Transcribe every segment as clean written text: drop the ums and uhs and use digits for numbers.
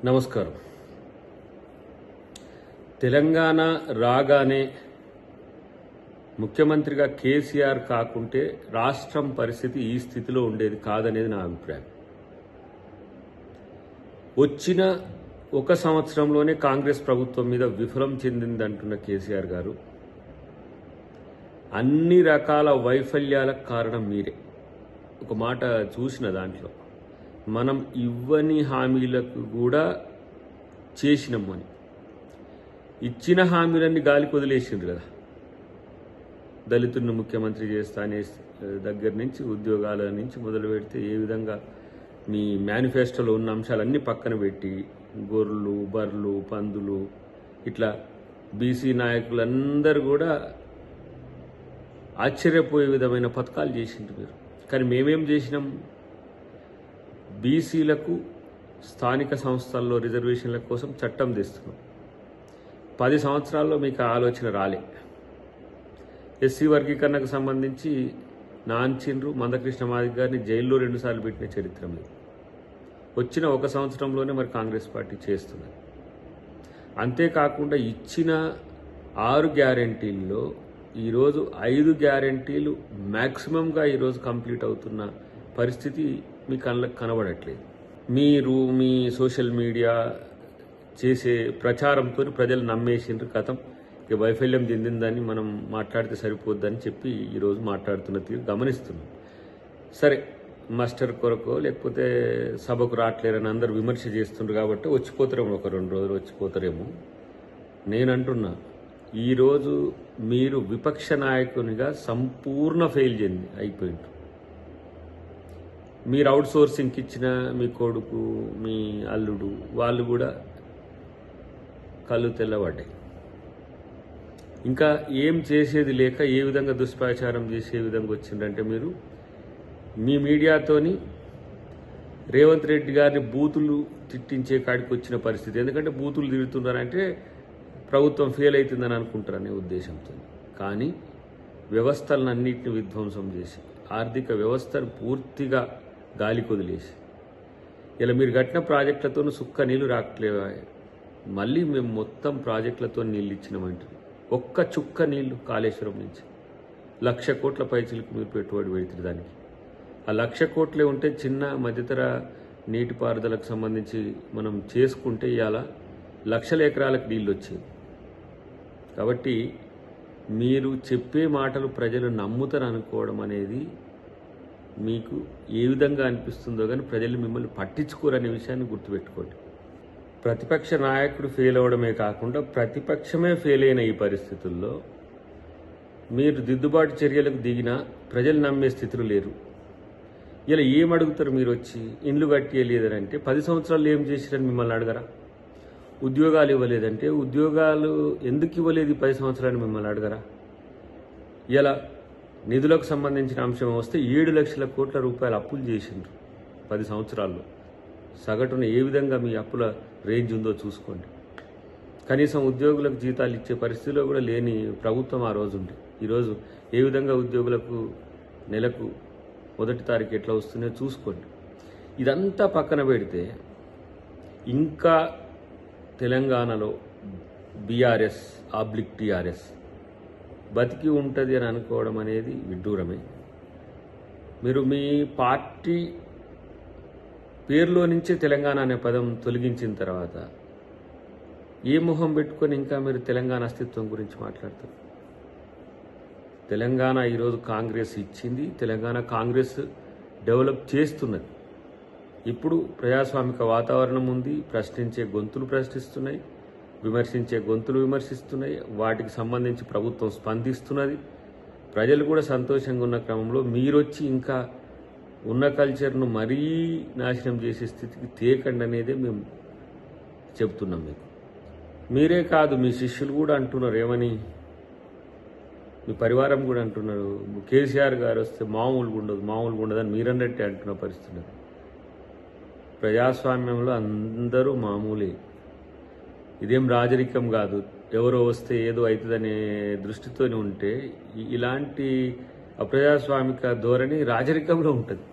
నమస్కారం. తెలంగాణ రాగానే ముఖ్యమంత్రిగా కేసీఆర్ కాకుంటే రాష్ట్రం పరిస్థితి ఈ స్థితిలో ఉండేది కాదనేది నా అభిప్రాయం. వచ్చిన ఒక సంవత్సరంలోనే కాంగ్రెస్ ప్రభుత్వం మీద విఫలం చెందిందంటున్న కేసీఆర్ గారు అన్ని రకాల వైఫల్యాలకు కారణం మీరే. ఒక మాట చూసిన దాంట్లో మనం ఇవ్వని హామీలకు కూడా చేసినాము అని, ఇచ్చిన హామీలన్నీ గాలికి వదిలేసిండ్రు కదా. దళితులను ముఖ్యమంత్రి చేస్తా అనే దగ్గర నుంచి ఉద్యోగాల నుంచి మొదలు పెడితే ఏ విధంగా మీ మేనిఫెస్టోలో ఉన్న అంశాలన్నీ పక్కన పెట్టి గొర్రెలు బర్రెలు పందులు ఇట్లా బీసీ నాయకులందరూ కూడా ఆశ్చర్యపోయే విధమైన పథకాలు చేసిండ్రు మీరు. కానీ మేమేం చేసినాం? బీసీలకు స్థానిక సంస్థల్లో రిజర్వేషన్ల కోసం చట్టం తెస్తున్నాం. 10 సంవత్సరాల్లో మీకు ఆలోచన రాలే. ఎస్సీ వర్గీకరణకు సంబంధించి నాంచిండ్రు మందకృష్ణ మాదిగ గారిని జైల్లో 2 సార్లు పెట్టిన చరిత్ర లేదు. వచ్చిన ఒక సంవత్సరంలోనే మరి కాంగ్రెస్ పార్టీ చేస్తున్నది. అంతేకాకుండా ఇచ్చిన 6 గ్యారెంటీల్లో ఈరోజు 5 గ్యారెంటీలు మ్యాక్సిమంగా ఈరోజు కంప్లీట్ అవుతున్న పరిస్థితి మీ కళ్ళకు కనబడట్లేదు. మీరు మీ సోషల్ మీడియా చేసే ప్రచారంతో ప్రజలు నమ్మేసిండ్రు. కథం ఇక వైఫల్యం చెందిందని మనం మాట్లాడితే సరిపోద్దని చెప్పి ఈరోజు మాట్లాడుతున్న తీరు గమనిస్తున్నాం. సరే, మాస్టర్ కొరకో లేకపోతే సభకు రావట్లేరని అందరూ విమర్శ చేస్తుండ్రు కాబట్టి వచ్చిపోతారేమో, ఒక 2 రోజులు వచ్చిపోతారేమో. నేనంటున్నా, ఈరోజు మీరు విపక్ష నాయకునిగా సంపూర్ణ ఫెయిల్ అయిపోయిండ్రు. మీరు అవుట్ సోర్సింగ్కి ఇచ్చిన మీ కొడుకు మీ అల్లుడు వాళ్ళు కూడా కళ్ళు తెల్లబడ్డాయి. ఇంకా ఏం చేసేది లేక ఏ విధంగా దుష్ప్రచారం చేసే విధంగా వచ్చిందంటే మీరు మీ మీడియాతోని రేవంత్ రెడ్డి గారిని బూతులు తిట్టించే కాడికి వచ్చిన పరిస్థితి. ఎందుకంటే బూతులు తిడుతున్నారంటే ప్రభుత్వం ఫెయిల్ అవుతుందని అనుకుంటారనే ఉద్దేశంతో. కానీ వ్యవస్థలన్నింటినీ విధ్వంసం చేసి ఆర్థిక వ్యవస్థను పూర్తిగా గాలి కొదిలేసి ఇలా మీరు కట్టిన ప్రాజెక్టులతో సుక్క నీళ్లు రావట్లేవా? మళ్ళీ మేము మొత్తం ప్రాజెక్టులతో నీళ్ళు ఇచ్చినామంటే ఒక్క చుక్క నీళ్లు కాళేశ్వరం నుంచి 1,00,000 కోట్ల పైసలకు మీరు పెట్టుబడి పెడుతుంది. దానికి ఆ 1,00,000 కోట్లే ఉంటే చిన్న మధ్యతర నీటిపారుదలకు సంబంధించి మనం చేసుకుంటే ఇవాళ లక్షల ఎకరాలకు నీళ్ళు వచ్చేది. కాబట్టి మీరు చెప్పే మాటలు ప్రజలు నమ్ముతారు అనుకోవడం అనేది మీకు ఏ విధంగా అనిపిస్తుందో కానీ ప్రజలు మిమ్మల్ని పట్టించుకోరనే విషయాన్ని గుర్తుపెట్టుకోండి. ప్రతిపక్ష నాయకుడు ఫెయిల్ అవ్వడమే కాకుండా ప్రతిపక్షమే ఫెయిల్ అయిన ఈ పరిస్థితుల్లో మీరు దిద్దుబాటు చర్యలకు దిగినా ప్రజలు నమ్మే స్థితిలో లేరు. ఇలా ఏం అడుగుతారు? మీరు వచ్చి ఇండ్లు కట్టేయలేదంటే 10 సంవత్సరాలు ఏం చేసిరని మిమ్మల్ని అడగరా? ఉద్యోగాలు ఇవ్వలేదంటే ఉద్యోగాలు ఎందుకు ఇవ్వలేదు 10 సంవత్సరాలు మిమ్మల్ని అడగరా? ఇలా నిధులకు సంబంధించిన అంశం వస్తే 7 లక్షల కోట్ల రూపాయల అప్పులు చేసిండ్రు 10 సంవత్సరాల్లో. సగటున ఏ విధంగా మీ అప్పుల రేంజ్ ఉందో చూసుకోండి. కనీసం ఉద్యోగులకు జీతాలు ఇచ్చే పరిస్థితిలో కూడా లేని ప్రభుత్వం ఆ రోజు ఉంది. ఈరోజు ఏ విధంగా ఉద్యోగులకు నెలకు 1వ తారీఖు ఎట్లా వస్తుందో చూసుకోండి. ఇదంతా పక్కన పెడితే ఇంకా తెలంగాణలో బీఆర్ఎస్ /టీఆర్ఎస్ బతికి ఉంటుంది అని అనుకోవడం అనేది విడ్డూరమే. మీరు మీ పార్టీ పేరులో నుంచే తెలంగాణ అనే పదం తొలగించిన తర్వాత ఏ మొహం పెట్టుకొని ఇంకా మీరు తెలంగాణ అస్తిత్వం గురించి మాట్లాడతారు? తెలంగాణ ఈరోజు కాంగ్రెస్ ఇచ్చింది. తెలంగాణ కాంగ్రెస్ డెవలప్ చేస్తున్నది. ఇప్పుడు ప్రజాస్వామిక వాతావరణం ఉంది. ప్రశ్నించే గొంతులు ప్రశ్నిస్తున్నాయి, విమర్శించే గొంతులు విమర్శిస్తున్నాయి. వాటికి సంబంధించి ప్రభుత్వం స్పందిస్తున్నది. ప్రజలు కూడా సంతోషంగా ఉన్న క్రమంలో మీరొచ్చి ఇంకా ఉన్న కల్చర్ను మరీ నాశనం చేసే స్థితికి తేకండి అనేదే మేము చెప్తున్నాం మీకు. మీరే కాదు, మీ శిష్యులు కూడా అంటున్నారు. ఏమని? మీ పరివారం కూడా అంటున్నారు, కేసీఆర్ గారు వస్తే మామూలుగా ఉండదని మీరన్నట్టే అంటున్న పరిస్థితి. ప్రజాస్వామ్యంలో అందరూ మామూలే. ఇదేం రాజరికం కాదు. ఎవరో వస్తే ఏదో అవుతుందనే దృష్టితోనే ఉంటే ఇలాంటి అప్రజాస్వామిక ధోరణి రాజరికంలో ఉంటుంది.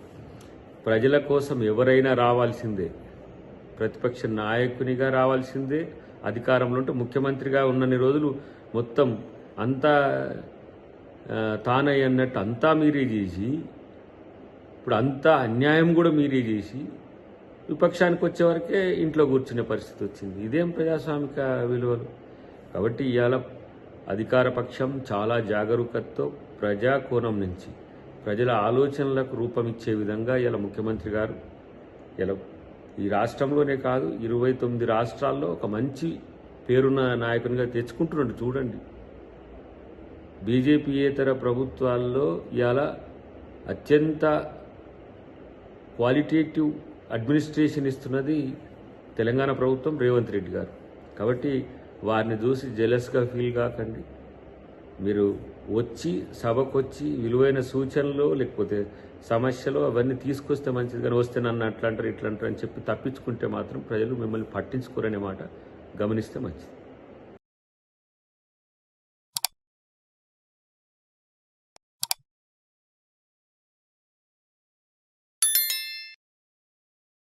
ప్రజల కోసం ఎవరైనా రావాల్సిందే. ప్రతిపక్ష నాయకునిగా రావాల్సిందే. అధికారంలో ఉంటే ముఖ్యమంత్రిగా ఉన్నన్ని రోజులు మొత్తం అంతా తానై అన్నట్టు అంతా మీరే చేసి, ఇప్పుడు అంతా అన్యాయం కూడా మీరే చేసి విపక్షానికి వచ్చేవరకే ఇంట్లో కూర్చునే పరిస్థితి వచ్చింది. ఇదేం ప్రజాస్వామిక విలువలు? కాబట్టి ఇవాళ అధికార పక్షం చాలా జాగరూకతతో ప్రజా కోణం నుంచి ప్రజల ఆలోచనలకు రూపమిచ్చే విధంగా ఇలా ముఖ్యమంత్రి గారు ఇలా ఈ రాష్ట్రంలోనే కాదు 29 రాష్ట్రాల్లో ఒక మంచి పేరున్న నాయకునిగా తెచ్చుకుంటున్నాడు. చూడండి, బీజేపీయేతర ప్రభుత్వాల్లో ఇవాళ అత్యంత క్వాలిటేటివ్ అడ్మినిస్ట్రేషన్ ఇస్తున్నది తెలంగాణ ప్రభుత్వం, రేవంత్ రెడ్డి గారు. కాబట్టి వారిని చూసి జెలస్గా ఫీల్ కాకండి. మీరు వచ్చి సభకు వచ్చి విలువైన సూచనలు లేకపోతే సమస్యలు అవన్నీ తీసుకొస్తే మంచిది, కానీ వస్తే నన్ను అట్లా అంటారు ఇట్లా అంటారు అని చెప్పి తప్పించుకుంటే మాత్రం ప్రజలు మిమ్మల్ని పట్టించుకోరనే మాట గమనిస్తే మంచిది.